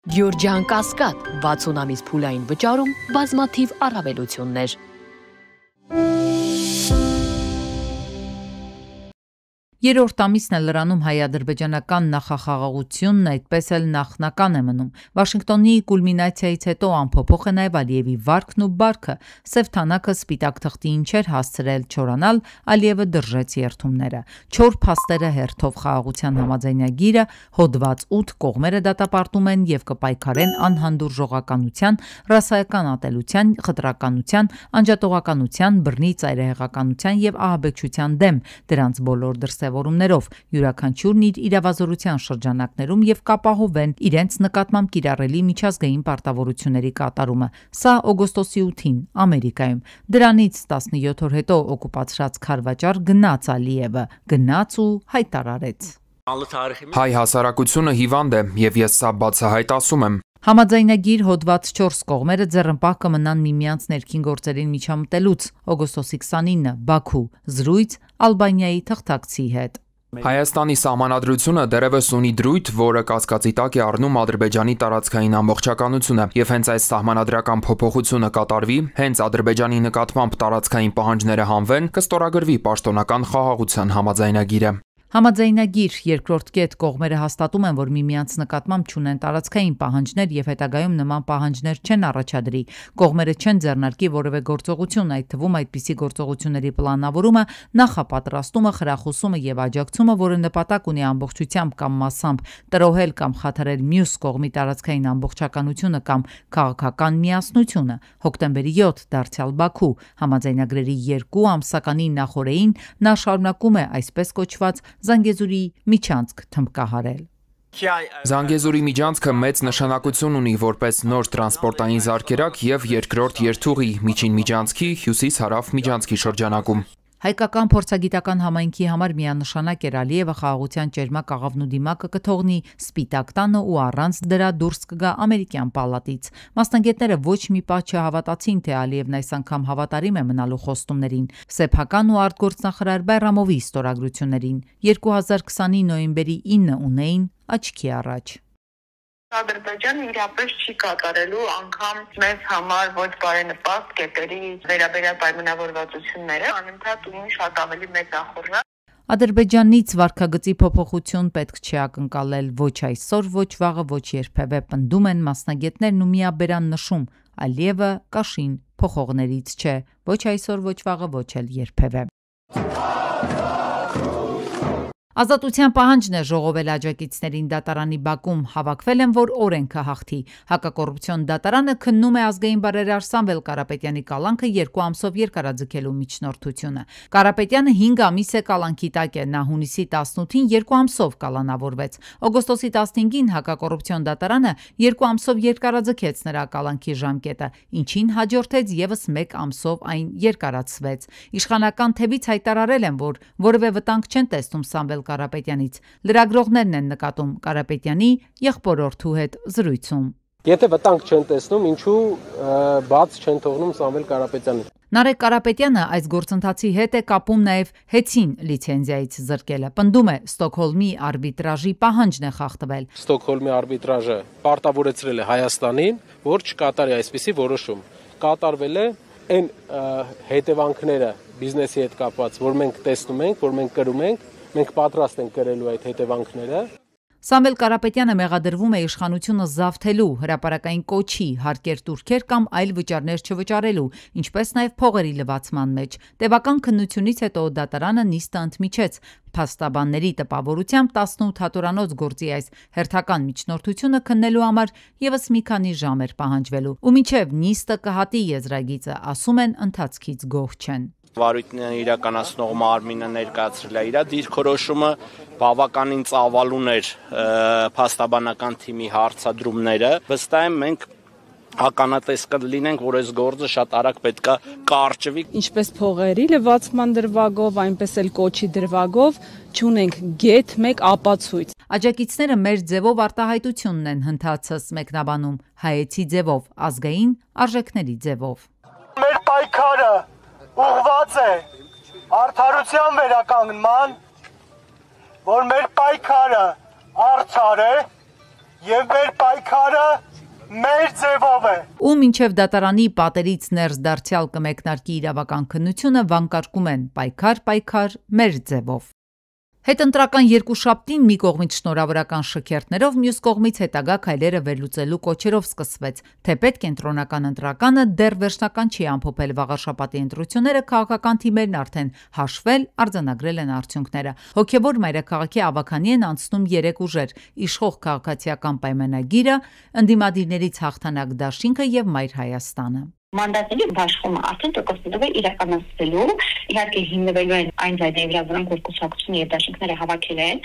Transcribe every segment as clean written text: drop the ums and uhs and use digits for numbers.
Գյուրջան Կասկադ 60 ամիս փուլային վճարում բազմաթիվ առավելություններ։ Երրորդ ամիսն է լրանում հայ-ադրբեջանական նախախաղաղությունն այդպես էլ նախնական է մնում։ Վաշինգտոնի կուլմինացիայից հետո անփոփոխ է նաև Ալիևի վարքն ու բարքը։ Սև թանակը սպիտակ թղթին չէր հասցրել չորանալ, Ալիևը դրժեց երթումները։ Չոր փաստերը հերթով խաղաղության համաձայնագիրը, հոդված 8 կողմերը դատապարտում են եւ կպայքարեն անհանդուրժողականության, ռասայական ատելության, խտրականության, անջատողականության, բռնի ծայրահեղականության եւ ահաբեկչության դեմ, դրանց բոլոր դրսևորումներով, յուրաքանչյուրն իր իրավազորության շրջանակներում եւ կապահովեն իրենց նկատմամբ կիրառելի միջազգային պարտավորությունների կատարումը։ Սա օգոստոսի 8-ին Ամերիկայում։ Դրանից 17 օր հետո օկուպացրած քարվաճառ գնաց Ալիևը, գնաց ու հայտարարեց. Հայ հասարակությունը հիվանդ է եւ ես սա բացահայտ ասում եմ։ Համաձայնագիր հոդված 4 կողմերը ձեռնպահ կմնան միմյանց ներքին գործերին միջամտելուց։ Օգոստոսի 29 Բաքու զրույց Ալբանիայի թղթակցի հետ։ Հայաստանի սահմանադրությունը դեռևս ունի դրույթ, որը կասկածի տակ է առնում Ադրբեջանի տարածքային ամբողջականությունը, եւ հենց այս սահմանադրական փոփոխությունը կատարվի, հենց Ադրբեջանի նկատմամբ տարածքային պահանջները հանվեն, կստորագրվի պաշտոնական խաղաղության համաձայնագիրը։ Համաձայնագիր երկրորդ կետ կողմերը հաստատում են, որ միմյանց նկատմամբ չունեն տարածքային պահանջներ եւ հետագայում նման պահանջներ չեն առաջադրի։ Կողմերը չեն ձեռնարկի որևէ գործողություն, այդ թվում այդպիսի գործողությունների պլանավորումը, նախապատրաստումը, խրախուսումը եւ աջակցումը, որը նպատակ ունի ամբողջությամբ կամ մասամբ տրոհել կամ խաթարել մյուս կողմի տարածքային ամբողջականությունը կամ քաղաքական միասնությունը։ Հոկտեմբերի 7 դարձյալ Բաքու համաձայնագրերի 2 ամսականի նախօրեին նա շարունակում է այսպես կոչված Զանգեզուրի միջանցք թմբկահարել։ Զանգեզուրի միջանցքը մեծ նշանակություն ունի որպես նոր տրանսպորտային զարկերակ եւ երկրորդ երթուղի միջին միջանցքի հյուսիս-հարավ միջանցքի շրջանակում։ Հայկական փորձագիտական համայնքի համար միանշանակ էր Ալիևը խաղաղության ճերմակ աղավն ու դիմակը կթողնի Սպիտակ տանը ու առանց դրա դուրս կգա ամերիկյան պալատից։ Մասնագետները ոչ մի պահ չհավատացին, թե Ալիևն այս անգամ հավատարիմ է մնալու խոստումներին, սեփական ու արտգործնախարար Բայրամովի ստորագրություններին 2020-ի նոյեմբերի 9 ունեին աչքի առաջ։ Ադրբեջանը իրապես չի կատարելու անգամ մեզ համար ոչ բարենպաստ կետերի վերաբերյալ պայմանավորվածությունները, անընդհատ ունի շատ ավելի մեծ ախորժակ։ Ադրբեջանից վարքագծի փոփոխություն պետք չի ակնկալել ոչ այսօր, ոչ վաղը, ոչ երբևէ, պնդում են մասնագետներն ու միաբերան նշում. Ալիևը կաշին փոխողներից չէ, ոչ այսօր, ոչ վաղը, ոչ էլ երբևէ։ Ազատության պահանջն է ժողովել աջակիցներին դատարանի բակում, հավաքվել են, որ օրենքը հաղթի։ Հակակոռուպցիոն դատարանը քննում է ազգային բարերար Սամվել Կարապետյանի կալանքը 2 ամսով երկարաձգելու միջնորդությունը։ Կարապետյանը 5 ամիս է կալանքի տակ է, նա հունիսի 18-ին 2 ամսով կալանավորվեց։ Օգոստոսի 15-ին հակակոռուպցիոն դատարանը 2 ամսով երկարաձգեց նրա կալանքի ժամկետը, ինչին հաջորդեց եւս 1 ամսով այն երկարացվեց։ Իշխանական թևից հայտարարել են, որ որևէ վտանգ չեն տեսնում Սամվել Կարապետյանից։ Լրագրողներն են նկատում Կարապետյանի եղբորորդու հետ զրույցում։ Եթե վտանգ չեն տեսնում, ինչու բաց չեն թողնում Սամվել Կարապետյանին։ Նարեկ Կարապետյանը այս գործընթացի հետ է կապում նաև Հեցին լիցենզիայից զրկելը։ Պնդում է Ստոկհոլմի արբիտրաժի պահանջն է խախտվել։ Ստոկհոլմի արբիտրաժը պարտավորեցրել է Հայաստանին, որ չկատարի այսպիսի որոշում։ Կատարվել է այն հետևանքները բիզնեսի հետ կապված, որ մենք տեսնում ենք, որ մենք կրում ենք, մենք պատրաստ ենք կրելու այդ հետևանքները։ Սամվել Կարապետյանը մեղադրվում է իշխանությունը զավթելու, հրապարակային կոչի, հարկեր-տուրքեր կամ այլ վճարներ չվճարելու, ինչպես նաև փողերի լվացման մեջ։ Տևական քննությունից հետո դատարանը նիստը ընդմիջեց։ Փաստաբանների տպավորությամբ 18 հատորանոց գործի այս հերթական միջնորդությունը քննելու համար եւս մի քանի ժամ էր պահանջվելու։ Ու մինչև նիստը կհատի եզրագիծը, ասում են, ընթացքից գոհ չեն։ Վարույթն իրականացնող մարմինը ներկայացրել է իր դիրքորոշումը, բավականին ծավալուն էր փաստաբանական թիմի հարցադրումները։ Վստահ եմ մենք ականատես կլինենք, որ այս գործը շատ արագ պետք է կարճվի։ Ինչպես փողերի լվացման դրվագով, այնպես էլ կոչի դրվագով չունենք գեթ մեկ ապացույց։ Աջակիցները մեր ձևով արտահայտությունն են հնդածս մեկնաբանում, հայեցի ձևով, ազգային արժեքների ձևով։ Մեր պայքարը ուղղված է արդարության վերականգնման, որ մեր պայքարը արդար է եւ մեր պայքարը ձևով է։ Ու մինչև դատարանի պատերից ներս դարձյալ կմեկնարկի իրավական քննությունը վանկարկում են պայքար, մեր ձևով։ Հետընտրական երկուշաբթին մի կողմից շնորհավորական շքերթներով, մյուս կողմից հետագա քայլերը վերլուծելու կոչերով սկսվեց, թեպետ կենտրոնական ընտրականը դեռ վերջնական չի ամփոփել վաղարշաբաթի ընտրությունները, քաղաքական թիմերն արդեն հաշվել, արձանագրել են արդյունքները։ Հոգևոր մայրաքաղաքի ավագանի են անցնում 3 ուժեր՝ իշխող քաղաքացիական պայմանագիրը, ընդդիմադիրներից հաղթանակ դաշինքը եւ Մայր Հայաստանը։ Մանդատների բաշխումը արդեն տոկոսներով է իրականացվելու, իհարկե հիմնվելու են այն ձայների վրա, որոնք որ կուսակցությունը եւ դաշինքները հավաքել են,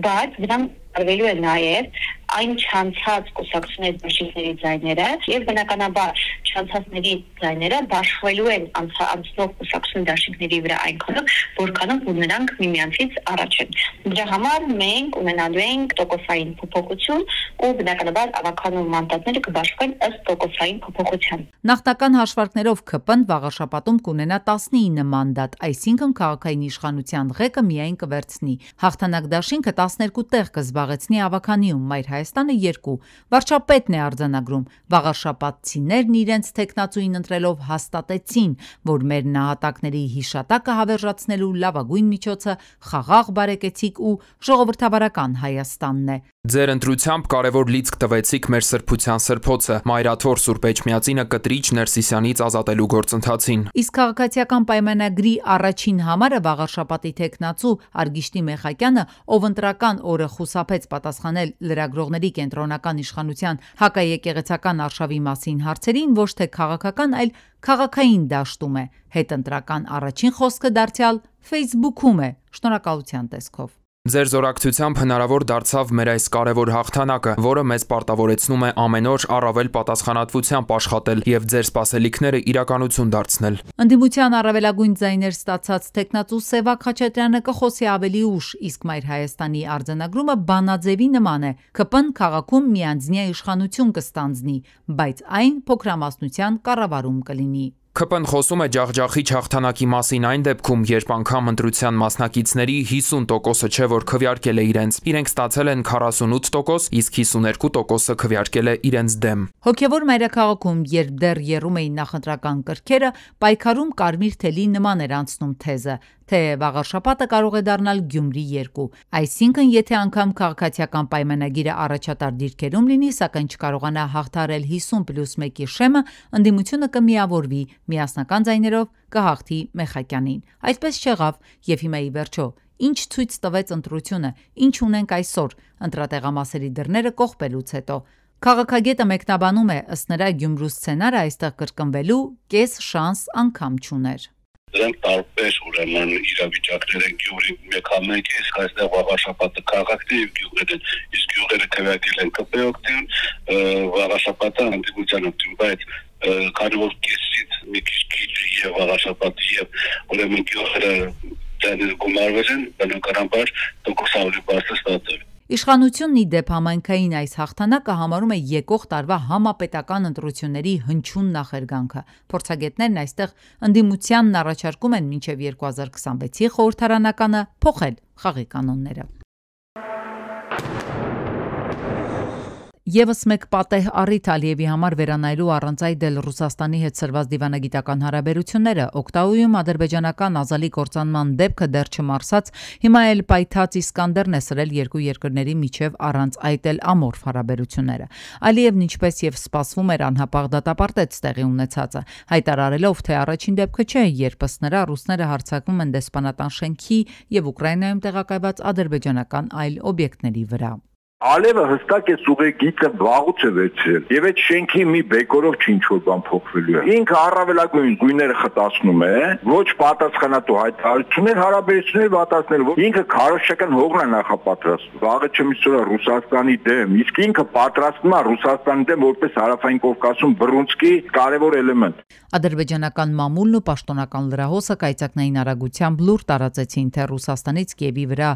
բայց դրանք արվելու է նաեւ այն չանցած կուսակցությունների դաշինքների ձայները եւ բնականաբար չանցածների ձայները բաշխվելու են անցնող կուսակցությունների դաշինքների վրա այնքանով, որքանով որ նրանք միմյանցից առաջ են։ Դրա համար մենք ունենալու ենք տոկոսային փոփոխություն ու բնականաբար ավականու մանդատները կբաշխվեն ըստ տոկոսային փոփոխության։ Նախնական հաշվարկներով ԿՊ-ն վաղարշաբաթում կունենա 19 մանդատ, այսինքն քաղաքային իշխանության ղեկը միայն կվերցնի։ Հաղթանակ դաշինքը 12 տեղ կզբաղեցնի ավականիում, Մայր Հայաստանը 2։ Վարչապետն է արձանագրում։ Վաղարշաբաթցիներն իրենց թեկնածուին ընտրելով հաստատեցին, որ մեր նահատակների հիշատակը հավերժացնելու լավագույն միջոցը խաղաղ, բարեկեցիկ ու ժողովրդավարական Հայաստանն է։ Ձեր ընտրությամբ կարևոր լիցք տվեցիք մեր սրբության սրբոցը, Մայրաթոր Սուրբ Էջմիածինը կտրիչ Ներսիսյանից ազատելու գործընթացին։ Իսկ քաղաքացիական պայմանագրի առաջին համարը վաղարշաբաթի թեկնածու Արգիշտի Մեխակյանը, ով ընտրական օրը խուսափեց պատասխանել լրագրողների կենտրոնական իշխանության հակաեկեղեցական արշավի մասին հարցերին, ոչ թե քաղաքական, այլ քաղաքային դաշտում է։ Հետընտրական առաջին խոսքը դարձյալ Facebook-ում է, շնորհակալության տեսքով։ Ձեր զորակցությամբ հնարավոր դարձավ մեր այս կարևոր հաղթանակը, որը մեզ պարտավորեցնում է ամեն օր առավել պատասխանատվությամբ աշխատել եւ ձեր սպասելիքները իրականություն դարձնել։ Ընդդիմության առավելագույն ձայներ ստացած տեխնացու Սևակ Խաչատրյանը կխոսի ավելի ուշ, իսկ Մայր Հայաստանի արձանագրումը բանաձևի նման է։ ԿՊ-ն քաղաքում միանձնյա իշխանություն կստանձնի, բայց այն փոքրամասնության կառավարում կլինի։ ԿՊ-ն խոսում է ջախջախիչ հաղթանակի մասին այն դեպքում, երբ անգամ ընտրության մասնակիցների 50%-ը չէ, որ քվեարկել է իրենց։ Իրենք ստացել են 48%, իսկ 52%-ը քվեարկել է իրենց դեմ։ Հոգևոր մայրաքաղաքում, երբ դեռ եռում էին նախընտրական կրքերը, պայքարում կարմիր թելի նման էր անցնում թեզը, թե վաղարշաբաթը կարող է դառնալ Գյումրի 2։ Այսինքն, եթե անգամ քաղաքացիական պայմանագիրը առաջատար դիրքերում լինի, սակայն չկարողանա հաղթարել 50+1-ի շեմը, ընդդիմությունը կմիավորվի, միասնական ձայներով կհաղթի Մեխակյանին։ Այդպես չեղավ, եւ հիմա ի վերջո, ինչ ցույց տվեց ընտրությունը, ինչ ունենք այսօր, ընտրատեղամասերի դռները կողպելուց հետո։ Քաղաքագետը մեկնաբանում է, ըստ նրա Գյումրու սցենարը այստեղ կրկնվելու կես շանս անգամ չուներ։ Դրանք տարբեր ուրեմն իրավիճակներ են Գյումրի մեկ-ամենքի, իսկ այստեղ վաղարշաբաթը քաղաքն է եւ գյուղերն են, իսկ գյուղերը քվեարկել են ԿՊ օգտին, վաղարշաբաթը ընդդիմության օգտին, բայց քանի որ կեսից մի քիչ եւ վաղարշաբաթը եւ ուրեմն գյուղերը դեռ գումարվել են, բնականաբար տոկոսավորի բարձր ստացել։ Իշխանությունն ի դեպ համայնքային այս հաղթանակը համարում է եկող տարվա համապետական ընտրությունների հնչյուն նախերգանքը։ Փորձագետներն այստեղ ընդդիմությանն առաջարկում են մինչև 2026-ի խորհրդարանականը փոխել խաղի կանոնները։ Եվս մեկ պատեհ առիթ Ալիևի համար վերանայելու առանց այդել Ռուսաստանի հետ սրված դիվանագիտական հարաբերությունները, Օկտաուում ադրբեջանական ազալի կործանման դեպքը դեռ չմարսած, հիմա էլ պայթած Իսկանդերն է սրել երկու երկրների միջև առանց այդել ամորֆ հարաբերությունները։ Ալիևն ինչպես եւ սպասվում էր անհապաղ դատապարտեց տեղի ունեցածը, հայտարարելով, թե առաջին դեպքը չէ, երբ ըստ նրա ռուսները հարձակվում են դեսպանատան շենքի եւ Ուկրաինայում տեղակայված ադրբեջանական այլ օբյեկտների վրա։ Ալիևը հստակ է ուղեգիծը վաղուց է վերցրել եւ այդ շենքի մի բեկորով ինչ-որ բան փոխվելու է։ Ինքը առավելագույն գույները խտացնում է, ոչ պատասխանատու հայտարարություններ, հարաբերություններ վատացնել, որ ինքը քարոշչական հողն է նախապատրաստում։ Վաղը չմիսորա Ռուսաստանի դեմ, իսկ ինքը պատրաստվում է Ռուսաստանի դեմ որպես Հարավային Կովկասում բռունցքի կարևոր էլեմենտ։ Ադրբեջանական մամուլն ու պաշտոնական լրահոսը կայծակնային արագությամբ լուր տարածեցին, թե Ռուսաստանից Կիևի վրա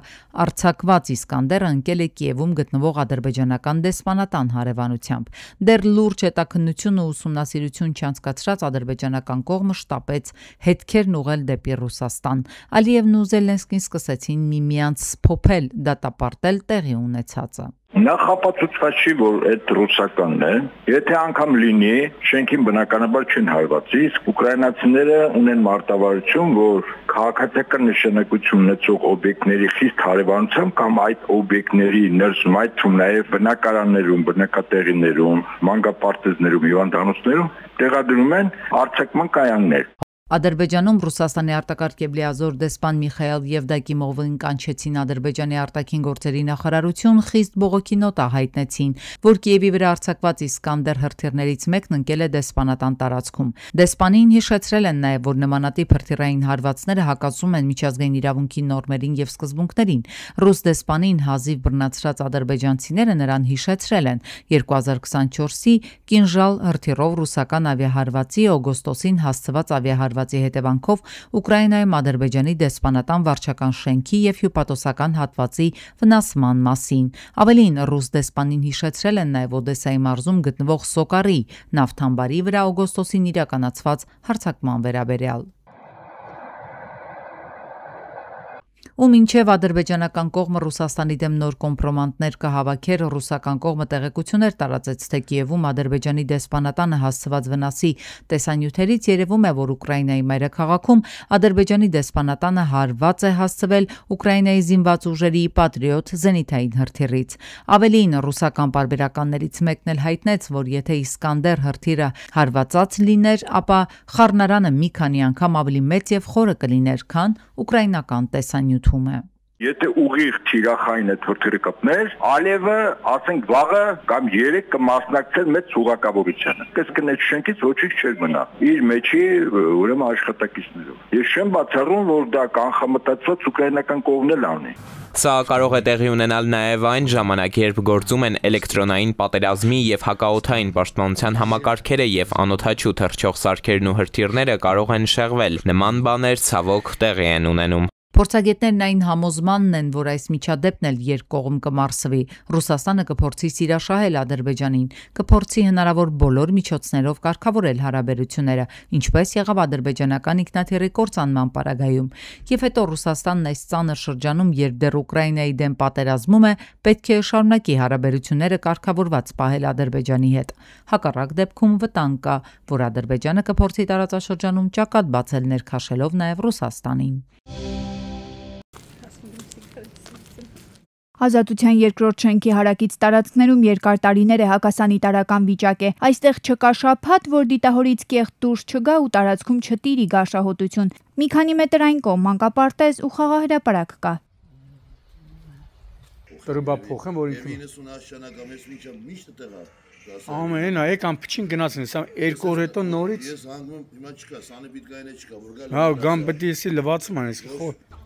արձակված Իսկանդերը ընկել է Կիևում գտնվող ադրբեջանական դեսպանատան հարևանությամբ։ Դեռ լուրջ հետաքննություն ու ուսումնասիրություն չանցկացրած ադրբեջանական կողմը շտապեց հետքերն ուղղել դեպի Ռուսաստան։ Ալիևն ու Զելենսկին սկսեցին միմյանց փոփել, դատապարտել տեղի ունեցածը։ Նախապացուցված չի, որ այդ ռուսականն է, եթե անգամ լինի, շենքին բնականաբար չեն հարվածի, իսկ ուկրաինացիները ունեն մարտավարություն, որ քաղաքացիական նշանակություն ունեցող օբյեկտների խիստ հարևանությամբ կամ այդ օբյեկտների ներսում, այդ թվում նաև բնակարաններում, բնակատեղիներում, մանկապարտեզներում, հիվանդանոցներում տեղադրում են արձակման կայաններ։ Ադրբեջանում Ռուսաստանի արտակարգ եւ լիազոր դեսպան Միխայիլ Եվդակիմովին կանչեցին Ադրբեջանի արտաքին գործերի նախարարություն, խիստ բողոքի նոտա հայտնեցին, որ Կիևի վրա արձակված Իսկանդեր հրթիռներից մեկն ընկել է դեսպանատան տարածքում։ Դեսպանին հիշեցրել են նաեւ, որ նմանատիպ հրթիռային հարվածները հակասում են միջազգային իրավունքի նորմերին եւ սկզբունքներին։ Ռուս դեսպանին հազիվ բռնացրած ադրբեջանցիները նրան հիշեցրել են 2024-ի Կինժալ հրթիռով ռուսական ավիահարվածի օգոստոսին հասցված ավիահարվածի հետևանքով Ուկրաինայում Ադրբեջանի դեսպանատան վարչական շենքի եւ հյուպատոսական հատվածի վնասման մասին։ Ավելին, ռուս դեսպանին հիշեցրել են նաեւ Օդեսայի մարզում գտնվող Սոկարի նավթամբարի վրա օգոստոսին իրականացված հարձակման վերաբերյալ։ Ու մինչև ադրբեջանական կողմը Ռուսաստանի դեմ նոր կոմպրոմանտներ կհավաքեր, ռուսական կողմը տեղեկություններ տարածեց, թե Կիևում Ադրբեջանի դեսպանատանը հասցված վնասի տեսանյութերից երևում է, որ Ուկրաինայի մայրաքաղաքում Ադրբեջանի դեսպանատանը հարված է հասցվել Ուկրաինայի զինված ուժերի Պատրիոտ զենիթային հրթիռից։ Ավելին, ռուսական պարբերականներից մեկն էլ հայտնեց, որ եթե Իսկանդեր հրթիռը հարվածած լիներ, ապա խառնարանը մի քանի անգամ ավելի մեծ եւ խորը կլիներ, քան ուկրաինական տեսանյութ։ Եթե ուղիղ թիրախային է թրթիրը կպներ, ալևը, ասենք վաղը կամ 3 կմասնակցել մեծ ցուցակավորությանը։ Կսկն այդ շենքից ոչինչ չէր մնա։ Իր մեջի ուրեմն աշխատակիցներով։ Ես չեմ բացառում, որ դա կանխամտածված ուկրաինական կողմն էլ անի։ Սա կարող է տեղի ունենալ նաև այն ժամանակ, երբ գործում են էլեկտրոնային պատերազմի եւ հակաօդային պաշտպանության համակարգերը եւ անօդաչու թռչող սարքերն ու հրթիռները կարող են շեղվել։ Նման բաներ ցավոք տեղի են ունենում։ Փորձագետներն այն համոզմանն են, որ այս միջադեպն էլ երկկողմ կմարսվի։ Ռուսաստանը կփորձի սիրաշահել Ադրբեջանին, կփորձի հնարավոր բոլոր միջոցներով կարգավորել հարաբերությունները, ինչպես եղավ ադրբեջանական ինքնաթիռի կործանման պարագայում։ Եվ հետո Ռուսաստանն այս ծանր շրջանում, երբ դեռ Ուկրաինայի դեմ պատերազմում է, պետք է շարունակի հարաբերությունները կարգավորված պահել Ադրբեջանի հետ։ Հակառակ դեպքում վտանգ կա, որ Ադրբեջանը կփորձի տարածաշրջանում ճակատ բացել, ներքաշելով նաև Ռուսաստանին։ Ազատության երկրորդ շենքի հարակից տարածքներում երկար տարիներ է հակասանիտարական վիճակ է։ Այստեղ չկա շաբաթ, որ դիտահորից կեղտ դուրս չգա ու տարածքում չտիրի գաշահոտություն։ Մի քանի մետր այն կողմ մանկապարտեզ ու խաղահրապարակ կա։ Ամեն այ փչին գնացին, սա երկու օր հետո նորից։ Ես հանգում հիմա չկա, սանիտարական չկա, որ գալ։ Հա, գամ պետք է էսի լվացում անես,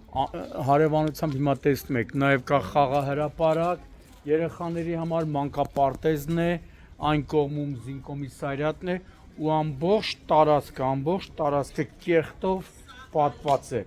հարևանությամբ հիմա տեսնում եք, նաև կա խաղահրապարակ, երեխաների համար մանկապարտեզն է, այն կողմում զինկոմիսարիատն է ու ամբողջ տարածքը կեղտով պատված է։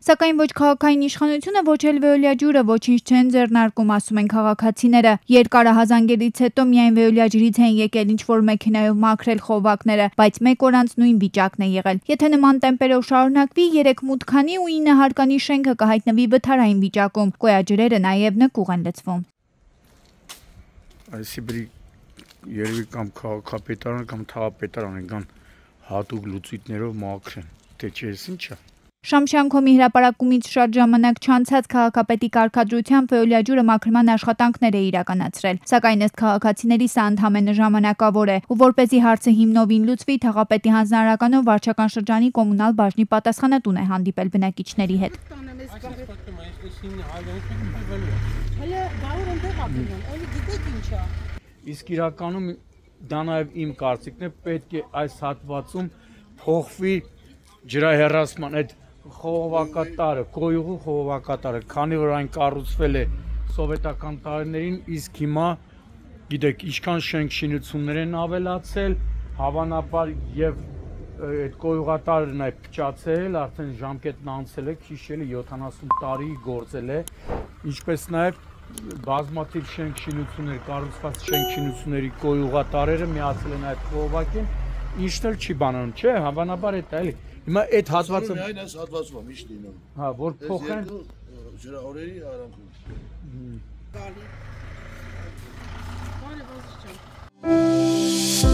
Սակայն ոչ քաղաքային իշխանությունը, ոչ էլ Վեոլիա ջուրը ոչինչ չեն ձեռնարկում, ասում են քաղաքացիները։ Երկարահազանգելից հետո միայն Վեոլիա ջրից են եկել ինչ-որ մեքենայով մաքրել խողովակները, բայց մեկ օր անց նույն վիճակն է եղել։ Եթե նման տեմպերով շարունակվի, 3 մուտքանի ու 9 հարկանի շենքը կհայտնվի վթարային վիճակում։ Կոյաջրերը նաև նկուղ են լցվում։ Այսիբրի երևի կամ քաղաքապետարան կամ թաղապետարան կան հատուկ լուծույթներով մաքրեն, թե չէ ինչա։ Շամշյանքոմի հրապարակումից շատ ժամանակ չանցած քաղաքապետի կարգադրությամբ Վեոլիա ջուրը մաքրման աշխատանքներ է իրականացրել, սակայն ըստ քաղաքացիների սա ընդամենը ժամանակավոր է, ու որպեսզի հարցը հիմնովին լուծվի, թաղապետի հանձնարարականով վարչական շրջանի կոմունալ բաժնի պատասխանատուն է հանդիպել բնակիչների հետ։ Իսկ իրականում դա նաև իմ կարծիքն է, պետք է այս հատվածում փոխվի ջրահեռացման այդ խողովակատարը, կոյուղու խողովակատարը, քանի որ այն կառուցվել է սովետական տարիներին, իսկ հիմա գիտեք, ինչքան շենք շինություններ են ավելացել, հավանաբար եւ այդ կոյուղատարն է փչացել, արդեն ժամկետն անցել է, քիշել է 70 տարի գործել է, ինչպես նաեւ բազմաթիվ շենք շինություններ, կառուցված շենք շինությունների կոյուղատարերը միացել են այդ խողովակին, ինչն էլ չի բանանում, չէ, հավանաբար է դա էլի։ Հիմա այդ հատվածը այն այս հատվածում միշտ լինում։ Հա, որ փոխեն ջրօրերի արանքում։ Բարև, Ազիզ ջան։